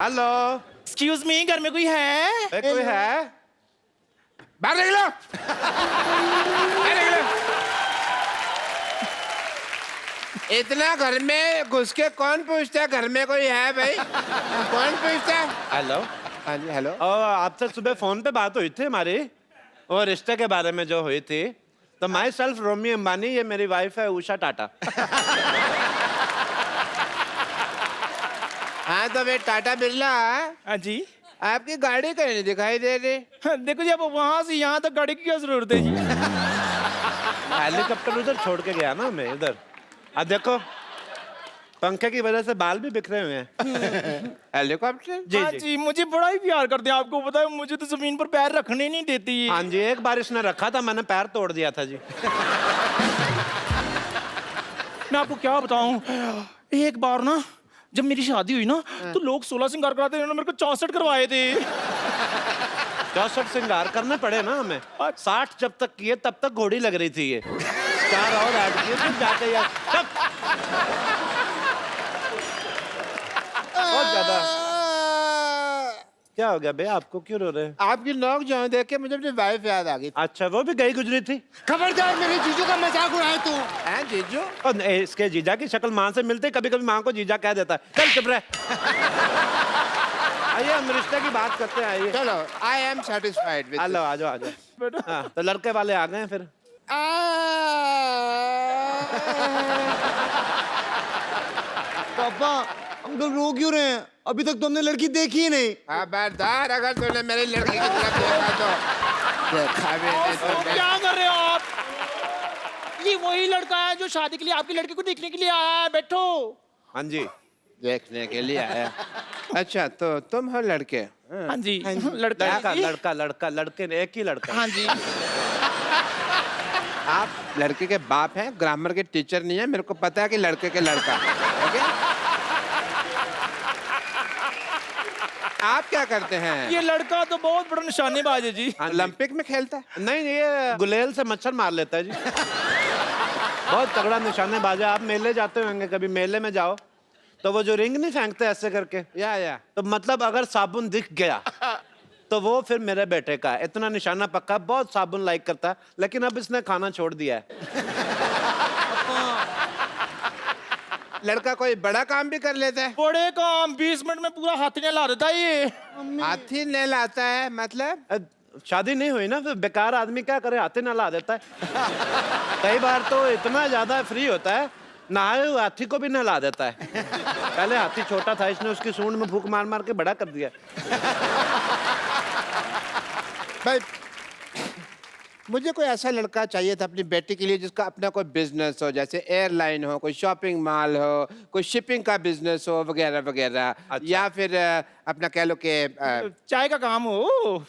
Hello, excuse me, घर में कोई है? कोई है? बाहर निकलो। बाहर निकलो। इतना घर में घुस के कौन पूछता है घर में कोई है भाई? कौन पूछता है? हेलो। हाँ जी हेलो। आपसे सुबह फोन पे बात हुई थी हमारी, और रिश्ते के बारे में जो हुई थी। तो माई सेल्फ रोमी अंबानी, ये मेरी वाइफ है उषा टाटा। हाँ तो भाई टाटा बिरला, हाँ जी। आपकी गाड़ी कहीं नहीं दिखाई दे रही। देखो जी, अब वहां से यहाँ तक गाड़ी की क्या जरूरत है जी? हेलीकॉप्टर उधर छोड़ के गया ना मैं इधर। अब देखो, पंखे की वजह से बाल भी बिखरे हुए हैं। हेलीकॉप्टर? जी हाँ जी। जी, मुझे बड़ा ही प्यार करते हैं। आपको पता है, मुझे तो जमीन पर पैर रखने नहीं देती है। हाँ जी, एक बार इसने रखा था, मैंने पैर तोड़ दिया था जी। मैं आपको क्या बताऊं, एक बार ना जब मेरी शादी हुई ना, तो लोग 16 श्रृंगार कराते, इन्होंने मेरे को 64 करवाए थे। 64 श्रृंगार करने पड़े ना हमें। 60 जब तक किए तब तक घोड़ी लग रही थी ये। 4 और ऐड किए फिर जाके यार बहुत ज्यादा। क्या हो गया बे, आपको क्यों रो रहे हैं? आपकी नोक जो देख के मुझे अपनी वाइफ याद आ गई। अच्छा, वो भी गई गुजरी थी। खबरदार मेरे जीजू का मजाक उड़ाए तू। हैं जीजू? और इसके जीजा की शक्ल माँ से मिलती, कभी कभी माँ को जीजा कह देता है। चल चुप रह। आइए हम रिश्ते की बात करते हैं, आइए। चलो, I am satisfied with. Hello, आ जाओ आ जाओ। हाँ, तो लड़के वाले आ गए हैं फिर। पापा, अंकल रो क्यों रहे हैं? अभी तक तुमने लड़की देखी ही नहीं। खबरदार अगर तूने मेरी लड़की की तरफ देखा तो देखा भी नहीं तो तूने। क्या कर रहे हो आप? ये वही लड़का है जो शादी के लिए आपकी लड़की को देखने के लिए आया है। बैठो। हाँ जी। देखने के लिए आया। अच्छा, तो तुम हो लड़के? हाँ जी, लड़का लड़का है जी। लड़का लड़का लड़के ने एक ही लड़का। हाँ जी। आप लड़के के बाप हैं, ग्रामर के टीचर नहीं है। मेरे को पता है कि लड़के के लड़का। ओके? आप क्या करते हैं? ये लड़का तो बहुत बड़ा निशानेबाज है जी। ओलंपिक में खेलता है? नहीं, ये गुलेल से मच्छर मार लेता है जी। बहुत तगड़ा निशानेबाज है। आप मेले जाते होंगे, कभी मेले में जाओ तो वो जो रिंग नहीं फेंकते ऐसे करके, या तो मतलब अगर साबुन दिख गया तो वो फिर मेरे बेटे का है। इतना निशाना पक्का, बहुत साबुन लाइक करता है, लेकिन अब इसने खाना छोड़ दिया है। लड़का कोई बड़ा काम भी कर लेता है? बड़े काम 20 मिनट में पूरा हाथी ने ला देता है ये। हाथी ने लाता है मतलब? शादी नहीं हुई ना, फिर बेकार आदमी क्या करे, हाथी ना ला देता है। कई बार तो इतना ज्यादा फ्री होता है, नहाए हुए हाथी को भी नहला देता है। पहले हाथी छोटा था, इसने उसकी सूंड में फूंक मार मार के बड़ा कर दिया। भाई मुझे कोई ऐसा लड़का चाहिए था अपनी बेटी के लिए जिसका अपना कोई बिजनेस हो, जैसे एयरलाइन हो, कोई शॉपिंग मॉल हो, कोई शिपिंग का बिजनेस हो वगैरह वगैरह। अच्छा। या फिर अपना कह लो कि चाय का काम हो।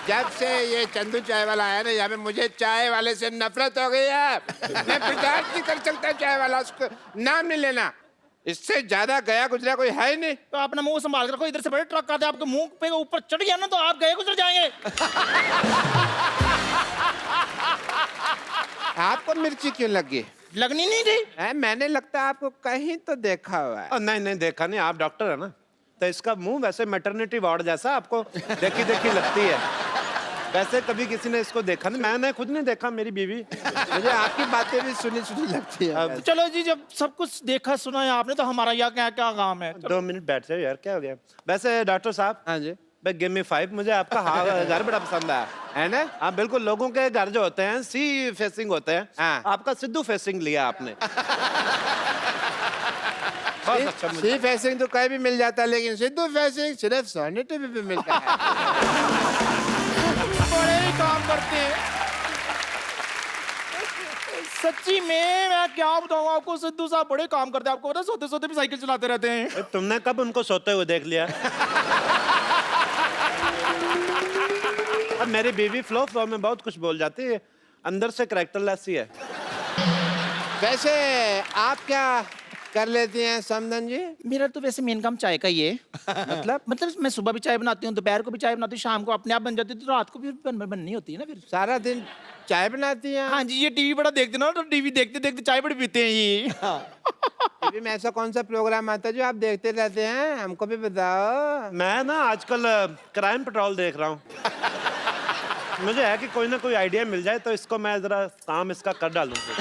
जब से ये चंदू चाय वाला आया ना यहाँ पे, मुझे चाय वाले से नफरत हो गई है। मैं बर्दाश्त नहीं कर सकता चाय वाला, उसको नाम नहीं लेना। इससे ज्यादा गया गुजरा कोई है ही नहीं। तो अपना मुंह संभाल कर रखो, इधर से बड़े ट्रक आते हैं, आपके मुंह पे ऊपर चढ़ गया ना तो आप गए गुजर जाएंगे। आपको मिर्ची क्यों लगी? लगनी नहीं थी। मैंने लगता है आपको कहीं तो देखा हुआ है। नहीं नहीं, देखा नहीं, आप डॉक्टर है ना, तो इसका मुंह वैसे मैटरनिटी वार्ड जैसा आपको देखी देखी लगती है। वैसे कभी किसी ने इसको देखा नहीं, मैंने खुद नहीं देखा, मेरी बीवी। मुझे आपकी बातें भी सुनी सुनी लगती है। चलो जी, जब सब कुछ देखा सुना है आपने, तो हमारा यहाँ क्या क्या काम है? 2 मिनट बैठ जाओ यार, क्या हो गया? वैसे डॉक्टर साहब, हाँ जी। भाई गिव मी 5, मुझे आपका घर बड़ा पसंद आया है ना। हाँ बिल्कुल, लोगों के घर जो होते हैं सी फेसिंग होते हैं, हाँ। आपका सिद्धू फेसिंग लिया आपने। बहुत अच्छा मुझे। सी फेसिंग तो कहीं भी मिल जाता है, लेकिन सिद्धू फेसिंग सिर्फ सोनी टीवी पे मिलता है। बड़े ही काम करते हैं सच्ची में। मैं क्या बताऊं आपको, सिद्धू साहब बड़े काम करते हैं। आपको पता है, सोते सोते भी साइकिल चलाते रहते हैं। तुमने कब उनको सोते हुए देख लिया? अब मेरी बीवी फ्लो फ्लो में बहुत कुछ बोल जाती है, अंदर से कैरेक्टरलेस ही है। वैसे आप क्या कर लेती हैं समधन जी? मेरा तो वैसे मेन काम चाय का ही है। मतलब मैं सुबह भी चाय बनाती हूँ, दोपहर को भी चाय बनाती हूँ, शाम को अपने आप बन जाती है, तो रात को भी बननी होती है ना फिर। सारा दिन चाय बनाती हैं? हाँ जी, ये टीवी बड़ा देखते ना, तो टीवी देखते देखते चाय बड़ी पीते हैं ये। टीवी में ऐसा कौन सा प्रोग्राम आता है जो आप देखते रहते हैं? हमको भी बताओ। मैं ना आजकल क्राइम पेट्रोल देख रहा हूँ। मुझे है कि कोई ना कोई आइडिया मिल जाए तो इसको मैं जरा काम इसका कर डालूं फिर।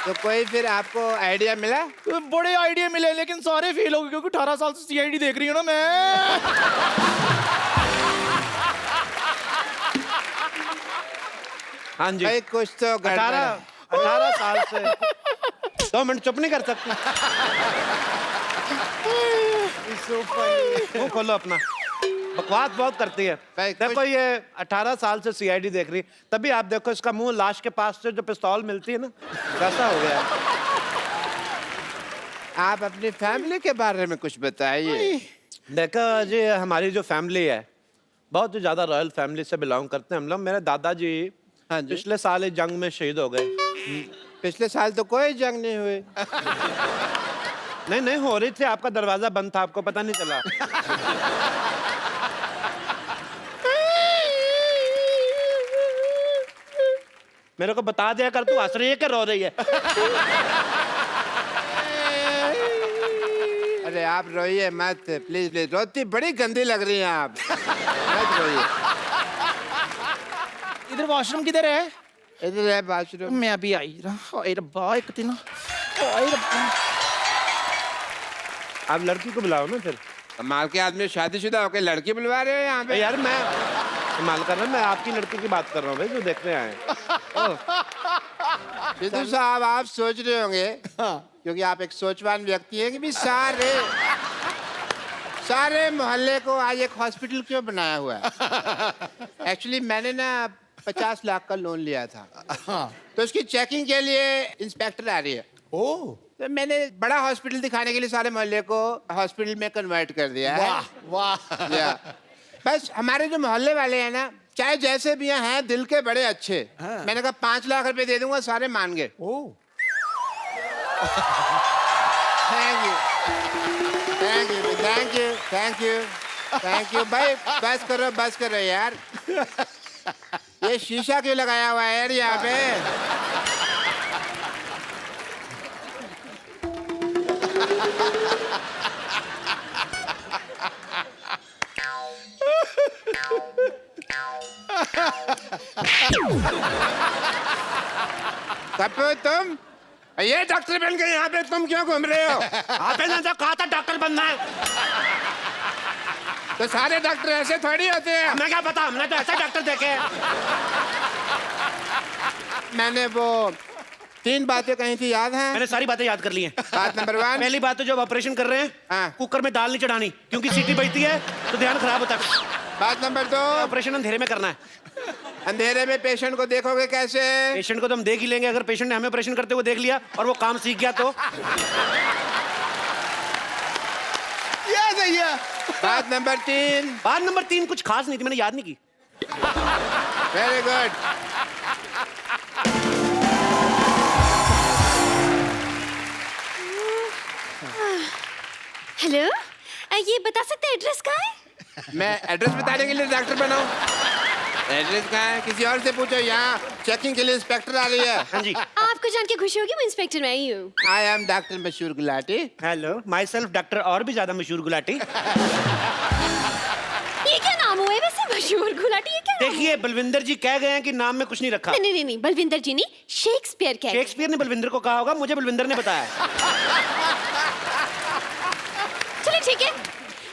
तो कोई फिर आपको आइडिया मिला? तो बड़े आइडिया मिले, लेकिन सारे फेल हो गए, क्योंकि 18 साल से सीआईडी देख रही हूँ ना मैं। हाँ जी, भाई कुछ तो 18 साल से 2 मिनट चुप नहीं कर सकती? मुंह खोलो अपना, बकवास बहुत करती है। भाई, देखो ये 18 साल से सीआईडी देख रही, तभी आप देखो इसका मुंह लाश के पास से जो पिस्तौल मिलती है ना, वैसा हो गया है। आप अपनी फैमिली के बारे में कुछ बताइए। देखो जी, हमारी जो फैमिली है बहुत ही ज्यादा रॉयल फैमिली से बिलोंग करते हैं हम लोग। मेरे दादाजी हाँ जी। पिछले साल एक जंग में शहीद हो गए। पिछले साल तो कोई जंग नहीं हुई। नहीं हो रही थी, आपका दरवाजा बंद था, आपको पता नहीं चला। मेरे को बता दिया कर, तू हंस रही है क्या रो रही है? अरे आप रोइए मत, प्लीज प्लीज। रोती बड़ी गंदी लग रही हैं आप, मत रोइए। इधर वॉशरूम किधर है? इधर है बाथरूम। मैं अभी आई रहा। ओए रब्बा, एक दिन ओए रब्बा। आप लड़की को बुलाओ ना फिर। कमाल के आदमी, शादीशुदा होकर लड़की बुलवा रहे हो यहाँ पे? यार मैं कमाल कर रहा हूँ, मैं आपकी लड़की की बात कर रहा हूँ भाई, जो देखने आए हैं। सिद्धू साहब, आप सोच रहे होंगे क्योंकि आप एक सोचवान व्यक्ति हैं कि भी सारे मोहल्ले को आज एक हॉस्पिटल क्यों बनाया हुआ है। एक्चुअली मैंने ना 50 लाख का लोन लिया था, तो उसकी चेकिंग के लिए इंस्पेक्टर आ रही है। तो मैंने बड़ा हॉस्पिटल दिखाने के लिए सारे मोहल्ले को हॉस्पिटल में कन्वर्ट कर दिया है। वाह या, बस हमारे जो मोहल्ले वाले हैं ना, चाहे जैसे भी हैं, दिल के बड़े अच्छे। मैंने कहा 5 लाख रुपए दे दूंगा, सारे मान गए। Thank you thank you thank you thank you thank you. भाई बस करो यार। ये शीशा क्यों लगाया हुआ है यार यहाँ पे? कपूर, तुम ये डॉक्टर बन के यहाँ पे तुम क्यों घूम रहे हो? आपने तो कहा था डॉक्टर बनना है। तो सारे डॉक्टर ऐसे थोड़ी होते हैं। हमें क्या पता, हमने तो ऐसा डॉक्टर देखे हैं। मैंने वो 3 बातें कही थी, याद है? मैंने सारी बातें याद कर ली हैं। बात नंबर 1, पहली बात तो जब ऑपरेशन कर रहे हैं, हाँ। कुकर में दाल नहीं चढ़ानी, क्योंकि सीटी बजती है तो ध्यान खराब होता है। बात नंबर 2, ऑपरेशन अंधेरे में करना है। अंधेरे में पेशेंट को देखोगे कैसे? पेशेंट को तो हम देख ही लेंगे, अगर पेशेंट ने हमें ऑपरेशन करते हुए देख लिया और वो काम सीख गया तो। सही है। बात नंबर 3, बात नंबर 3 कुछ खास नहीं थी, मैंने याद नहीं की। Very good. हेलो, ये बता सकते हैं एड्रेस कहाँ है? मैं एड्रेस बताने के लिए डॉक्टर बनाऊं? एड्रेस कहाँ है? किसी और से पूछो। यहाँ चेकिंग के लिए इंस्पेक्टर आ रही है। हाँ जी। आपको जान के खुशी होगी, मैं इंस्पेक्टर मैं ही हूँ। आई एम डॉक्टर मशहूर Gulati. Hello, my self doctor और भी ज्यादा मशहूर गुलाटी। ये क्या नाम हुआ है वैसे, मशहूर गुलाटी? ये क्या नाम देखिए, बलविंदर जी कह गए हैं कि नाम में कुछ नहीं रखा। हुआ? नहीं, बलविंदर जी नहीं, शेक्सपियर कह गए। शेक्सपियर ने बलविंदर को कहा होगा, मुझे बलविंदर ने बताया। चलिए ठीक है,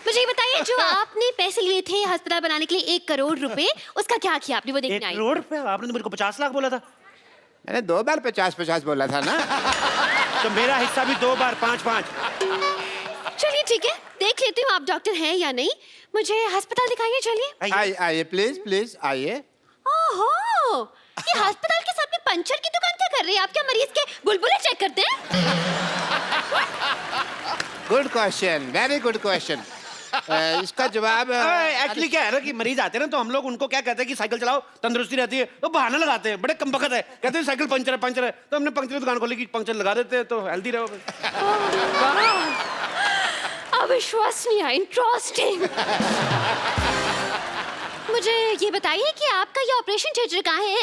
मुझे ये बताइए, जो आपने पैसे लिए थे अस्पताल बनाने के लिए 1 करोड़ रुपए, उसका क्या किया आपने? वो 1 देखने आई। करोड़ रुपए? आपने तो मेरे को 50 लाख बोला था। मैंने 2 बार 50-50 बोला था ना। तो मेरा हिस्सा भी 2 बार 5-5। चलिए ठीक है, देख लेती हूँ आप डॉक्टर हैं या नहीं। मुझे अस्पताल दिखाइए, चलिए। आइए प्लीज आइए। ओहो, ये अस्पताल के सामने पंचर की दुकान क्या कर रही है? आप क्या मरीज के बुलबुले चेक करते हैं? Good question, very good question. इसका जवाब एक्चुअली क्या है ना कि मरीज आते हैं ना तो हम लोग उनको क्या कहते हैं कि साइकिल चलाओ तंदुरुस्ती रहती है, तो बहाना लगाते हैं, बड़े कमबख्त है, कहते हैं साइकिल पंचर है, तो हमने पंचर की दुकान खोली कि पंचर लगा देते हैं तो हेल्दी रहोगे। अविश्वसनीय, इंटरेस्टिंग। मुझे ये बताइए कि आपका ये ऑपरेशन थिएटर कहाँ है?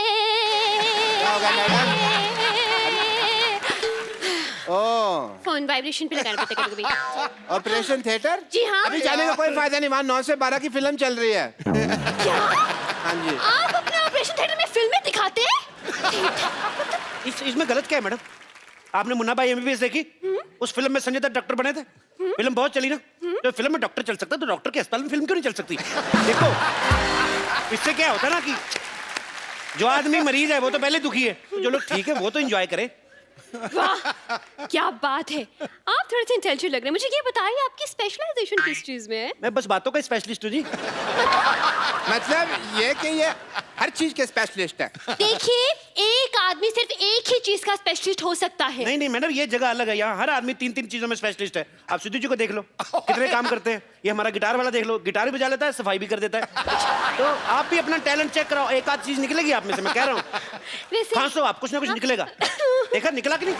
ओह, फोन वाइब्रेशन पे लगाना पड़ता है कभी-कभी। Operation theatre? जी हाँ। अभी जाने का कोई फायदा नहीं, वहाँ 9 से 12 की फिल्म चल रही है। क्या? हाँ जी। आप अपने ऑपरेशन थिएटर में फिल्में दिखाते हैं? इसमें गलत क्या है मैडम? आपने मुन्ना भाई एमबीबीएस देखी? उस फिल्म में संजय दत्त डॉक्टर बने थे, फिल्म बहुत चली ना, तो फिल्म में डॉक्टर चल सकता है तो डॉक्टर के अस्पताल में फिल्म क्यों नहीं चल सकती? देखो इससे क्या होता है ना कि जो आदमी मरीज है वो तो पहले दुखी है, तो जो लोग ठीक है वो तो एंजॉय करें। वाह, क्या बात है। आप थोड़े से इंटेलिजेंट लग रहे हैं। मुझे ये बताइए आपकी स्पेशलाइजेशन किस चीज में है? मैं बस बातों का स्पेशलिस्ट हूँ जी। मतलब ये कि ये हर चीज के स्पेशलिस्ट है। देखिए, एक आदमी सिर्फ एक ही चीज का स्पेशलिस्ट हो सकता है। नहीं मैडम, ये जगह अलग है, यहाँ हर आदमी 3-3 चीजों में स्पेशलिस्ट है। आप सिद्धू जी को देख लो कितने काम करते हैं, ये हमारा गिटार वाला देख लो, गिटार भी बजा लेता है, सफाई भी कर देता है। तो आप भी अपना टैलेंट चेक कराओ, एक आध चीज निकलेगी आप में से, मैं कह रहा हूँ। वैसे खांसो आप, कुछ ना कुछ निकलेगा। देखा निकला कि नहीं?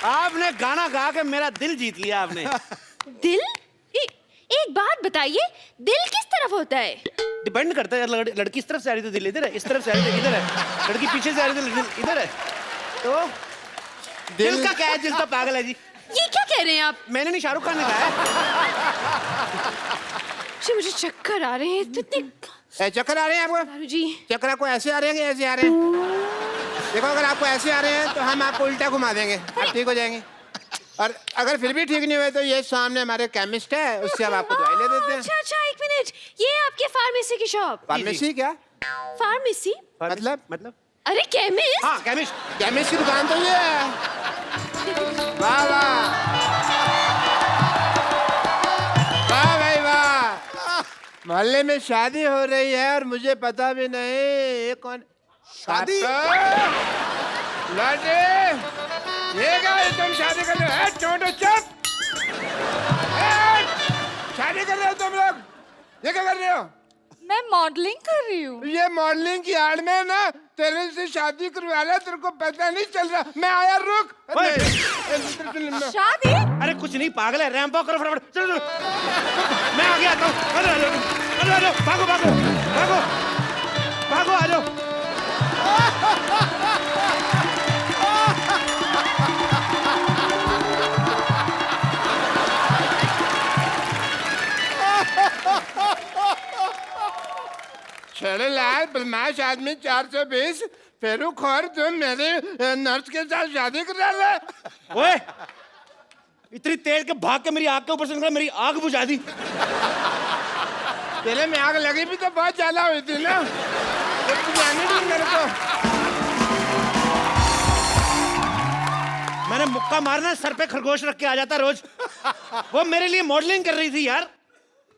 आपने गाना गा के मेरा दिल जीत लिया आपने। दिल? एक बात बताइए, दिल किस तरफ होता है? डिपेंड करता है, लड़की इस तरफ से आ रही तो दिल इधर है, इस तरफ से आ रही तो इधर है, लड़की पीछे से आ रही तो दिल इधर है। तो दिल का क्या है? दिल तो पागल है जी। ये क्या कह रहे हैं आप? मैंने नहीं, शाहरुख खान ने कहा है। जी मुझे चक्कर आ रहे हैं इतने। चक्कर आ रहे हैं आपको? दारू जी। चक्कर आपको ऐसे आ रहे हैं कि ऐसे आ रहे हैं? देखो, अगर आपको ऐसे आ रहे हैं तो हम आपको उल्टा घुमा देंगे, आप ठीक हो जाएंगे। और अगर फिर भी ठीक नहीं हुए तो ये सामने हमारे केमिस्ट है, उससे हम आपको दवाई ले देते हैं। अच्छा, एक मिनट, ये आपके फार्मेसी की शॉप? फार्मेसी क्या? फार्मेसी मतलब? अरे केमिस्ट। हाँ केमिस्ट। केमिस्ट की दुकान तो ये है। वाह वाह वाह भाई वाह, मोहल्ले में शादी हो रही है और मुझे पता भी नहीं। ये कौन शादी? लड़े ये क्या है, तुम शादी कर रहे हो? छोटो चुप, शादी कर रहे हो तुम लोग? ये क्या कर रहे हो? मैं मॉडलिंग कर रही हूँ। ये मॉडलिंग की आड़ में ना तेरे से शादी करवा लिया, तेरे को पता नहीं चल रहा। मैं आया, रुक। शादी? अरे कुछ नहीं, पागल है, रैंप वॉक करो फटाफट, चलो मैं आगे आता हूँ। आ जाओ, भागो भागो भागो भागो, आ जाओ। छड़े लाल बदमाश आदमी 420 फेरू खोर, तुम मेरे नर्स के साथ शादी कर रहा है? ओए, इतनी तेज के भाग के मेरी आग के ऊपर से निकला, मेरी आग बुझा दी। तेरे में आग लगी भी तो बहुत ज्यादा हुई थी ना, जाने दी मेरे को। मैंने मुक्का मारना, सर पे खरगोश रख के आ जाता रोज। वो मेरे लिए मॉडलिंग कर रही थी यार।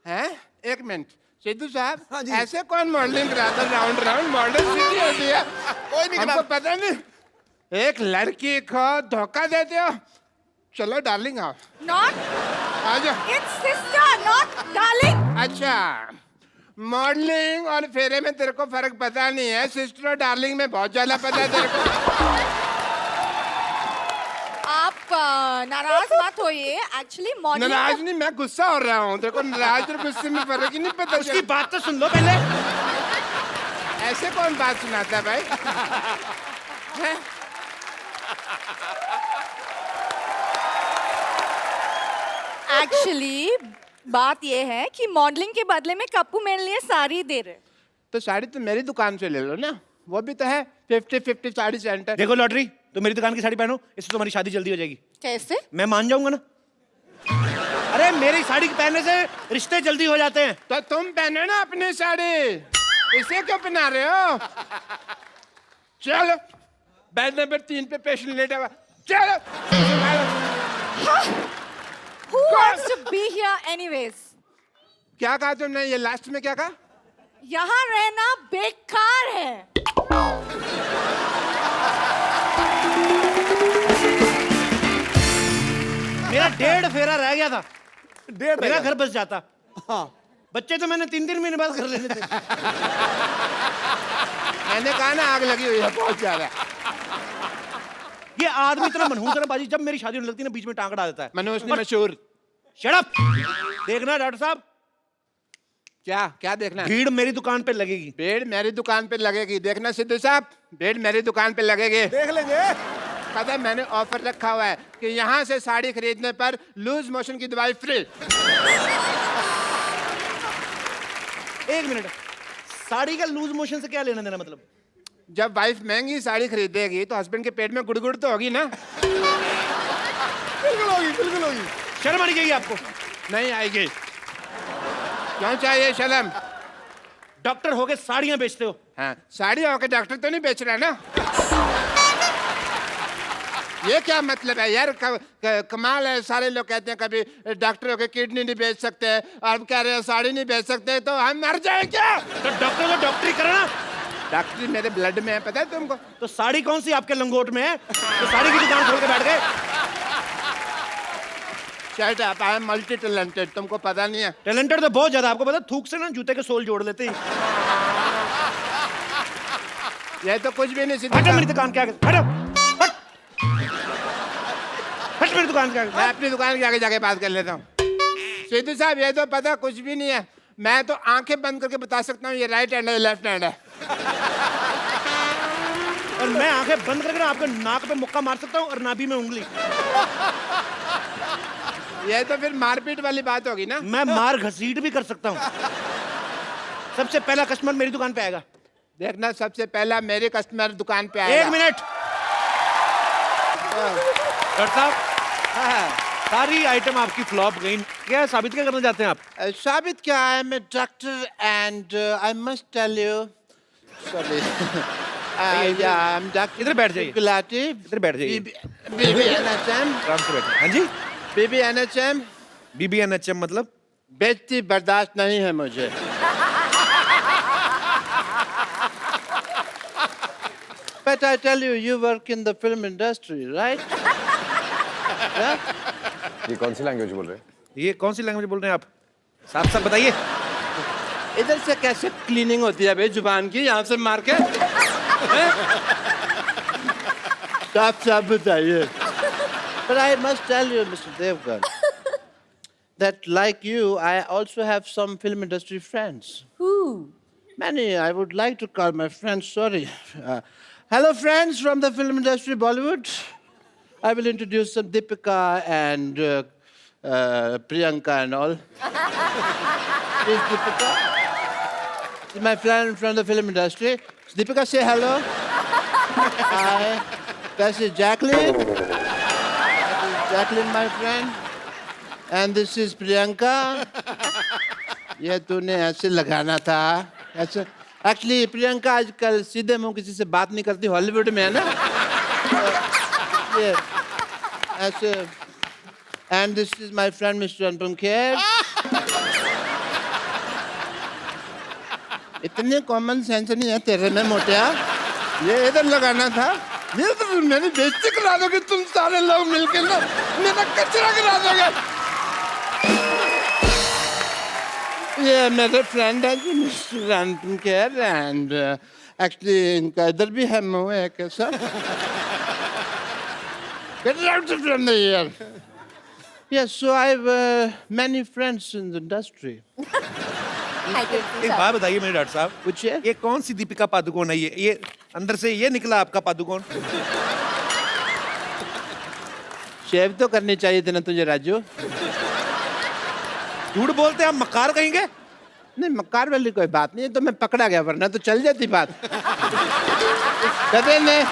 हैं? एक मिनट सिद्धू साहब, ऐसे कौन मॉडलिंग कराता? राउंड राउंड मॉडल सीधी होती है, कोई नहीं, हमको पता नहीं। एक लड़की को धोखा देते हो। चलो डार्लिंग आओ। Not. आ जाओ। It's sister, not darling. अच्छा, मॉडलिंग और फेरे में तेरे को फर्क पता नहीं है, सिस्टर और डार्लिंग में बहुत ज्यादा पता है तेरे को। आप नाराज मत होइए। एक्चुअली मॉडलिंग नाराज नहीं, मैं गुस्सा हो रहा हूँ। तेरे को नाराज और गुस्से में फर्क ही नहीं पता। उसकी बात तो सुन लो पहले। ऐसे कौन बात सुनाता है भाई? हैं? एक्चुअली बात ये है कि मॉडलिंग के बदले में कप्पू मेरे लिए साड़ी दे रहे। तो साड़ी तो मेरी दुकान से ले लो ना, वो भी तो है 50-50 साड़ी सेंटर। देखो लॉटरी, तो मेरी दुकान की साड़ी पहनो, इससे तुम्हारी शादी जल्दी हो जाएगी। कैसे? मैं मान जाऊंगा ना। अरे मेरी साड़ी पहनने से रिश्ते जल्दी हो जाते हैं। तो तुम पहनो ना अपनी साड़ी, इसे क्यों पहना रहे हो? चलो, बेड नंबर 3 पे पेशेंट लेटा हुआ, चलो। Who wants to be here anyways? क्या कहा तुमने? ये लास्ट में क्या कहा? यहाँ रहना बेकार है। मेरा 1.5 फेरा रह गया था, मेरा घर बस जाता। हाँ बच्चे तो मैंने 3-3 महीने बाद कर लेने थे। मैंने कहा ना आग लगी हुई है बहुत ज्यादा। ये आदमी इतना मनहूस है ना बाजी, जब मेरी शादी होने लगती है ना बीच में टांग अड़ा देता है। मनोज ने मशहूर। Shut up. देखना डॉक्टर साहब, क्या देखना है? भीड़ मेरी दुकान पे लगेगी। भीड़ मेरी दुकान पे लगेगी। देखना सिद्धू साहब, भीड़ मेरी दुकान पे लगेगी। देख लेंगे। पता है मैंने ऑफर रखा हुआ है कि यहाँ से साड़ी खरीदने पर लूज मोशन की दवाई फ्री। 1 मिनट, साड़ी का लूज मोशन से क्या लेना देना? मतलब जब वाइफ महंगी साड़ी खरीदेगी तो हस्बैंड के पेट में गुड़गुड़ तो होगी ना। बिल्कुल होगी, बिल्कुल होगी। शर्म आनी चाहिए आपको। नहीं आएगी। क्यों चाहिए शर्म? डॉक्टर होके साड़ियां बेचते हो। हाँ, साड़ी होकर डॉक्टर तो नहीं बेच रहा ना। ये क्या मतलब है यार? कमाल है। सारे लोग कहते हैं कभी डॉक्टर होकर किडनी नहीं बेच सकते और कह रहे हैं साड़ी नहीं बेच सकते, तो हम मर जाए क्या? तो डॉक्टर को डॉक्टरी करना। डॉक्टरी मेरे ब्लड में है, पता है तुमको? तो साड़ी कौन सी आपके लंगोट में है तो साड़ी की दुकान खोल के बैठ गए? Shut up, I am multi talented, तुमको पता नहीं है। टैलेंटेड तो बहुत ज्यादा। आपको पता, थूक से ना जूते के सोल जोड़ लेते हैं। ये तो कुछ भी नहीं सिद्धू हटो मेरी साहब। दुकान के आगे, हटो, हट। हट मेरी दुकान के आगे। मैं अपनी दुकान के आगे जाके बात कर लेता हूँ। सिद्धू साहब ये तो पता कुछ भी नहीं है। मैं तो आंखें बंद करके बता सकता हूँ ये राइट हैंड है लेफ्ट हैंड है। और मैं आंखें बंद करके ना आपके नाक पे मुक्का मार सकता हूँ और नाभि में उंगली। ये तो फिर मारपीट वाली बात होगी ना। मैं मार घसीट भी कर सकता हूँ। सबसे पहला कस्टमर मेरी दुकान पे आएगा। देखना, सबसे पहला मेरे कस्टमर दुकान पे आएगा। 1 मिनट। डॉक्टर साहब, सारी आइटम आपकी फ्लॉप गई। क्या साबित क्या करना चाहते हैं आप? साबित क्या है? मैं doctor and I must tell you, sorry, इधर बैठ जाइए। गुलाटी, इधर बैठ जाइए। BBNHM, आराम से बैठिए। हाँ जी। BBNHM BBNHM मतलब? बेइज्जती बर्दाश्त नहीं है मुझे। But I tell you, you work in the film industry, right? ये कौन सी लैंग्वेज बोल रहे हैं? ये कौन सी लैंग्वेज बोल रहे हैं आप? साफ साफ बताइए। इधर से कैसे क्लीनिंग होती है भाई जुबान की, यहाँ से मार के? साफ साफ बताइए। But I must tell you, Mr. Devgan, that like you, I also have some film industry friends. Who? Many. I would like to call my friends. Sorry. Hello, friends from the film industry, Bollywood. I will introduce some Deepika and Priyanka and all. This is Deepika. This is my friend from the film industry. Deepika, say hello. Hi. This is Jacqueline. This is Jacqueline, my friend. And this is Priyanka. ये तूने ऐसे लगाना था ऐसे। Actually Priyanka आजकल सीधे मुंह किसी से बात नहीं करती, हॉलीवुड में है ना। ये ऐसे। And this is my friend mister Anupam Kher. इतने कॉमन सेंस नहीं है तेरे में मोटिया। ये इधर लगाना था। ये तो मेरी बेइज्जती करा दोगे तुम सारे लोग मिलकर ना, मेरा कचरा करा दोगे। ये मेरे फ्रेंड है जी mister Anupam Kher and actually इनका इधर भी है मुंह है कैसा। Get out from the here. Yes, so I have many friends in the industry. एक बात बताइए मेरे डॉक्टर साहब, पूछिए। ये कौन सी दीपिका पादुकोण है? ये अंदर से ये निकला आपका पादुकोण? शेव तो करनी चाहिए थी ना तुझे राजू। झूठ बोलते हैं आप, मक्कार कहेंगे? नहीं, मक्कार वाली कोई बात नहीं है, तो मैं पकड़ा गया, वरना तो चल जाती बात। गधे ने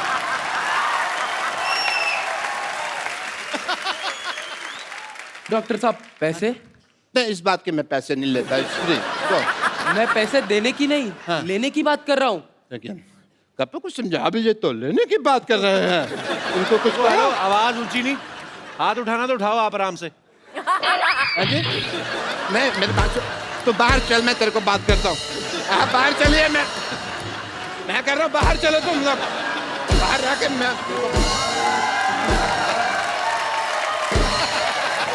डॉक्टर साहब पैसे? नहीं, इस बात के मैं पैसे नहीं लेता, फ्री। तो मैं पैसे देने की नहीं, हाँ। लेने की बात कर रहा हूँ। लेकिन कब कुछ समझा भी, ये तो लेने की बात कर रहे हैं। उनको कुछ हेलो, आवाज ऊंची नहीं, हाथ उठाना तो उठाओ आप आराम से। अजय, मैं मेरे पास तो बाहर चल, मैं तेरे को बात करता हूँ। आप बाहर चलिए, मैं कह रहा हूँ बाहर चलो तुम लोग, बाहर रह के मैं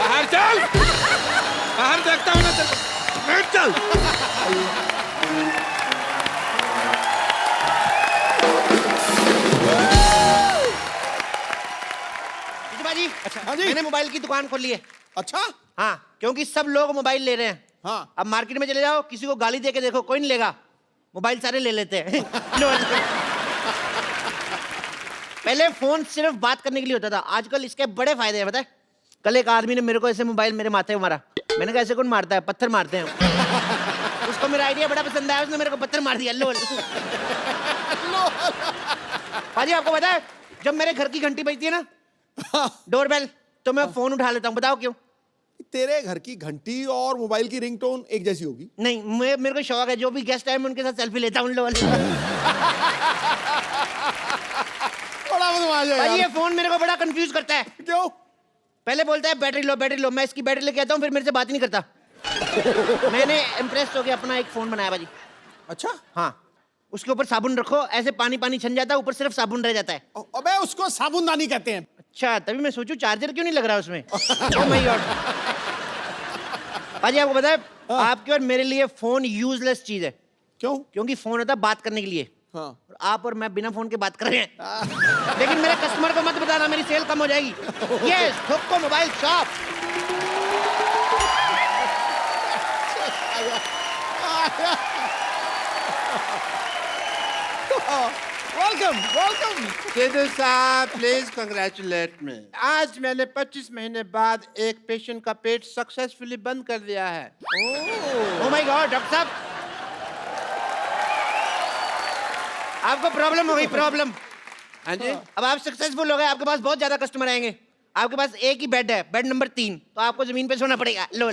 बाहर चल, चल। बाजी हाँ जी। मैंने मोबाइल की दुकान खोली है। अच्छा हाँ, क्योंकि सब लोग मोबाइल ले रहे हैं। हाँ। अब मार्केट में चले जाओ, किसी को गाली दे के देखो, कोई नहीं लेगा। मोबाइल सारे ले लेते हैं। पहले फोन सिर्फ बात करने के लिए होता था, आजकल इसके बड़े फायदे हैं, पता है? कल एक आदमी ने मेरे को ऐसे मोबाइल मेरे माथे पे मारा। मैंने कहा ऐसे कौन मारता है? पत्थर मारते हैं। उसको मेरा आइडिया बड़ा पसंद आया, उसने मेरे को पत्थर मार दिया। लोल। पाजी आपको पता है, जब मेरे घर की घंटी बजती है ना, डोरबेल, तो मैं फोन उठा लेता हूँ। बताओ क्यों? तेरे घर की घंटी और मोबाइल की रिंगटोन एक जैसी होगी। नहीं, मेरे को शौक है, जो भी गेस्ट आए मैं उनके साथ सेल्फी लेता हूँ। लोल। बड़ा बदमाश है भाई ये यार। फोन मेरे को बड़ा कंफ्यूज करता है। क्यों? पहले बोलता है बैटरी लो बैटरी लो, मैं इसकी बैटरी लेके आता हूँ, फिर मेरे से बात ही नहीं करता। मैंने इम्प्रेस होकर अपना एक फोन बनाया भाजी। अच्छा हाँ, उसके ऊपर साबुन रखो, ऐसे पानी पानी छन जाता है, ऊपर सिर्फ साबुन रह जाता है। अबे उसको साबुनदानी कहते हैं। अच्छा, तभी मैं सोचूं चार्जर क्यों नहीं लग रहा उसमें। Oh my God। भाजी आपको पता है, आपके और मेरे लिए फोन यूजलेस चीज है। क्यों? क्योंकि फोन होता है बात करने के लिए। हाँ। और आप और मैं बिना फोन के बात कर रहे हैं। लेकिन मेरे कस्टमर को मत बताना, मेरी सेल कम हो जाएगी। यस, ठोको mobile shop. Welcome welcome. Sidhu साहब प्लीज कंग्रेचुलेट मी। आज मैंने 25 महीने बाद एक पेशेंट का पेट सक्सेसफुली बंद कर दिया है। ओ माय गॉड, डॉक्टर साहब आपको प्रॉब्लम हो गई, प्रॉब्लम। हाँ जी। अब आप सक्सेसफुल हो गए, आपके पास बहुत ज्यादा कस्टमर आएंगे। आपके पास एक ही बेड है, बेड नंबर 3, तो आपको जमीन पे सोना पड़ेगा। लो।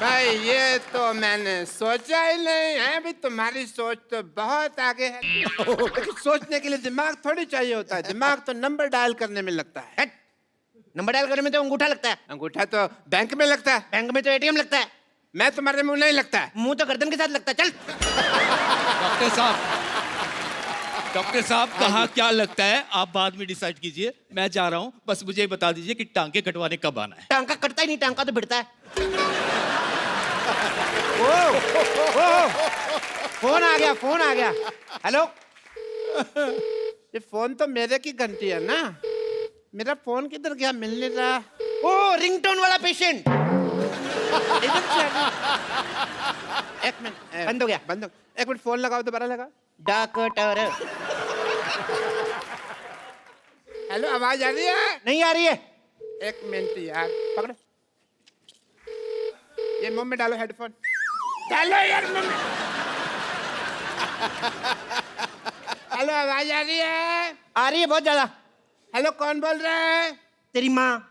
भाई ये तो मैंने सोचा ही नहीं है। अभी तुम्हारी सोच तो बहुत आगे है। लेकिन सोचने के लिए दिमाग थोड़ी चाहिए होता है। दिमाग तो नंबर डायल करने में लगता है। हट। नंबर डायल करने में तो अंगूठा लगता है, अंगूठा तो बैंक में लगता है। बैंक में तो एटीएम लगता है। मैं तुम्हारे मुंह नहीं लगता है। मुंह तो गर्दन के साथ लगता है। चल। डॉक्टर साहब कहाँ क्या लगता है आप बाद में डिसाइड कीजिए, मैं जा रहा हूँ। बस मुझे बता दीजिए कि टांके कटवाने कब आना है। टांका कटता ही नहीं, टांका तो भिड़ता है। ओ, फोन आ गया, फोन आ गया। हेलो। ये फोन तो मेरे की घंटी है ना। मेरा फोन किधर गया? मिल नहीं रहा। ओ, रिंगटोन वाला पेशेंट। इधर से आ गया। एक मिनट। बंद हो गया। बंद हो। एक मिनट, फोन लगाओ, दोबारा लगा। डॉक्टर। हेलो, आवाज आ रही है? नहीं आ रही है। एक मिनट यार, पकड़ो। ये मुंह में डालो, हेडफोन डालो यार मुंह में। हेलो, आवाज आ रही है? आ रही है बहुत ज्यादा। हेलो, कौन बोल रहा है? तेरी माँ।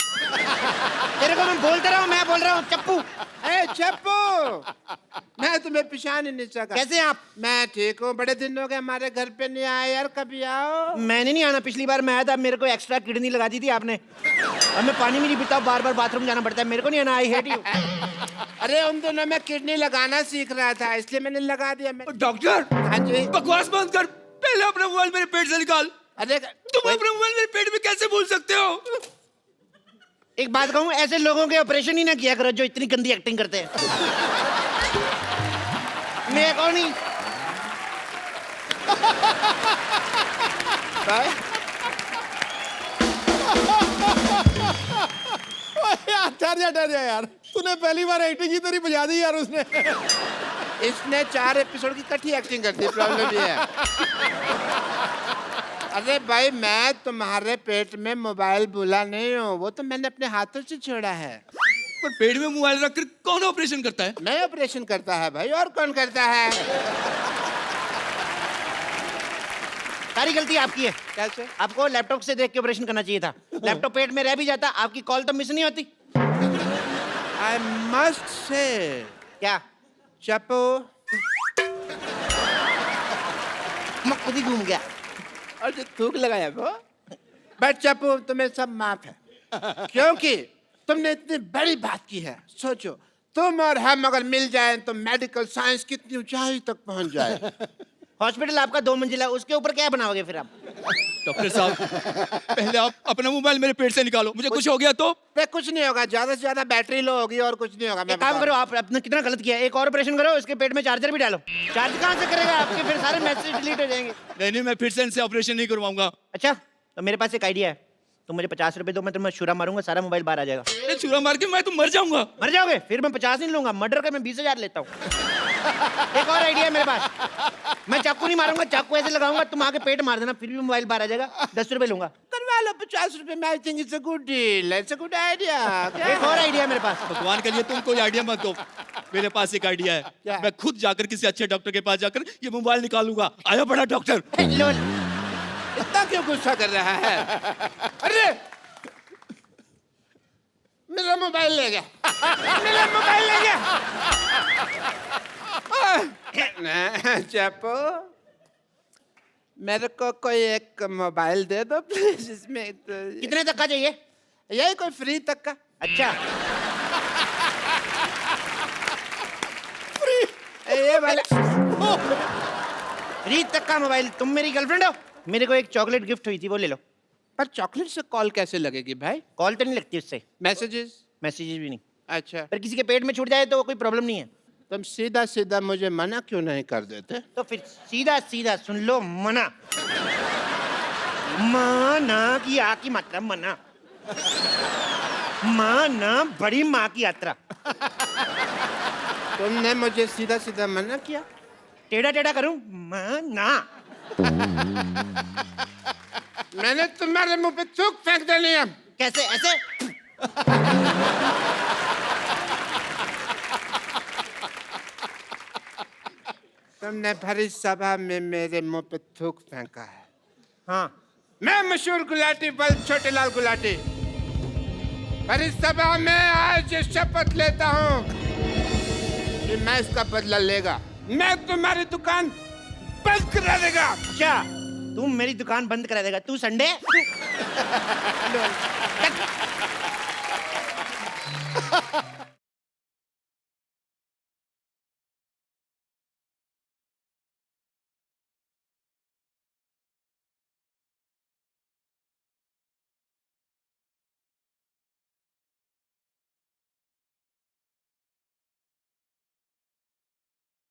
तेरे को मैं बोलते रहा हूँ, मैं बोल रहा हूँ चप्पू। ए चप्पू, मैं तुम्हें पहचान ही नहीं सका। कैसे हैं आप? मैं ठीक हूँ। बड़े दिन हो गए हमारे घर पे नहीं आए यार, कभी आओ। मैंने नहीं आना, पिछली बार मैं आया था, मेरे को एक्स्ट्रा किडनी लगा दी थी आपने। अब मैं पानी में नहीं पीता, बार बार बाथरूम जाना पड़ता है, मेरे को नहीं आना। I hate you. अरे उन दिनों मैं किडनी लगाना सीख रहा था, इसलिए मैंने लगा दिया। डॉक्टर हाँ जी। बकवास बंद कर, पहले अपना मोबाइल मेरे पेट से निकाल। अरे तुम अपना मोबाइल मेरे पेट में कैसे भूल सकते हो? एक बात कहूँ, ऐसे लोगों के ऑपरेशन ही ना किया करो जो इतनी गंदी एक्टिंग करते हैं। मैं कौन नहीं। यार ठहर जा यार, तूने पहली बार एक्टिंग की तेरी बजा दी यार उसने। इसने 4 एपिसोड की कठी एक्टिंग कर दी। प्रॉब्लम ये है। अरे भाई, मैं तुम्हारे पेट में मोबाइल भूला नहीं हूँ, वो तो मैंने अपने हाथों से छोड़ा है। पर पेट में मोबाइल रखकर कौन ऑपरेशन करता है? मैं ऑपरेशन करता है भाई, और कौन करता है? सारी गलती आपकी है। कैसे? आपको लैपटॉप से देख के ऑपरेशन करना चाहिए था। लैपटॉप पेट में रह भी जाता, आपकी कॉल तो मिस नहीं होती। आई मस्ट से क्या? चप्पू, मैं खुद ही घूम गया। और जो थूक लगाया वो। बट चप्पू, तुम्हें सब माफ है, क्योंकि तुमने इतनी बड़ी बात की है। सोचो, तुम और हम अगर मिल जाएं तो मेडिकल साइंस कितनी ऊंचाई तक पहुंच जाए। हॉस्पिटल आपका 2 मंजिला, उसके ऊपर क्या बनाओगे फिर आप? डॉक्टर साहब पहले आप अपना मोबाइल मेरे पेट से निकालो, मुझे कुछ हो गया तो? पे कुछ नहीं होगा, ज्यादा से ज्यादा बैटरी लो होगी और कुछ नहीं होगा। मैं एक काम बता करो, रहा आप अपने कितना गलत किया, एक और ऑपरेशन करो, इसके पेट में चार्जर भी डालो। चार्ज कहाँ से करेगा, आपके फिर सारे मैसेज डिलीट हो जाएंगे। नहीं, मैं फिर से इनसे ऑपरेशन नहीं करवाऊंगा। अच्छा, तो मेरे पास एक आइडिया है, तुम मुझे 50 रुपए दो, मैं तुम्हें छुरा मारूंगा, सारा मोबाइल बाहर आ जाएगा। अरे छुरा मार के मैं तो मर जाऊंगा। मर जाओगे? फिर मैं 50 नहीं लूंगा, मर्डर का मैं 20,000 लेता हूँ। एक और आइडिया है मेरे पास, मैं चाकू नहीं मारूंगा, चाकू ऐसे लगाऊंगा, तुम आके पेट मार देना, फिर भी मोबाइल बाहर आ जाएगा। 10 रुपए लूंगा। करवा लो 50 रुपए में। I think it's a good deal, it's a good idea. एक और आइडिया है मेरे पास। भगवान के लिए तुम कोई आइडिया मत दो, मेरे पास एक आइडिया है। क्या? मैं खुद जाकर किसी अच्छे डॉक्टर के पास जाकर ये मोबाइल निकालूंगा। आया बड़ा डॉक्टर। लो, इतना क्यों गुस्सा कर रहा है? अरे मेरा मोबाइल ले गया, मेरा मोबाइल ले गया। चप्पू, मेरे को कोई एक मोबाइल दे दो प्लीज। इसमें कितने तक का चाहिए? यही कोई फ्री तक का। अच्छा, ये वाले फ्री तक का मोबाइल। तुम मेरी गर्लफ्रेंड हो, मेरे को एक चॉकलेट गिफ्ट हुई थी, वो ले लो। पर चॉकलेट से कॉल कैसे लगेगी भाई? कॉल तो नहीं लगती उससे, मैसेजेस? मैसेजेस भी नहीं। अच्छा, पर किसी के पेट में छूट जाए तो कोई प्रॉब्लम नहीं है। तुम सीधा सीधा मुझे मना क्यों नहीं कर देते? तो फिर सीधा सीधा सुन लो, मना। माना की आ की मात्रा मना, माना बड़ी माँ की यात्रा। तुमने मुझे सीधा सीधा मना किया? टेढ़ा टेढ़ा करूं? मना। मैंने तुम्हारे मुंह पे थूक फेंक देनी है। कैसे? ऐसे? तुमने भरी सभा में मेरे मुंह पे थूक फेंका है। हाँ, मैं मशहूर गुलाटी बल छोटे लाल गुलाटी भरी सभा में आज शपथ लेता हूँ कि मैं इसका बदला लेगा। मैं तुम्हारी दुकान बंद करा देगा। क्या तुम मेरी दुकान बंद करा देगा? तू संडे?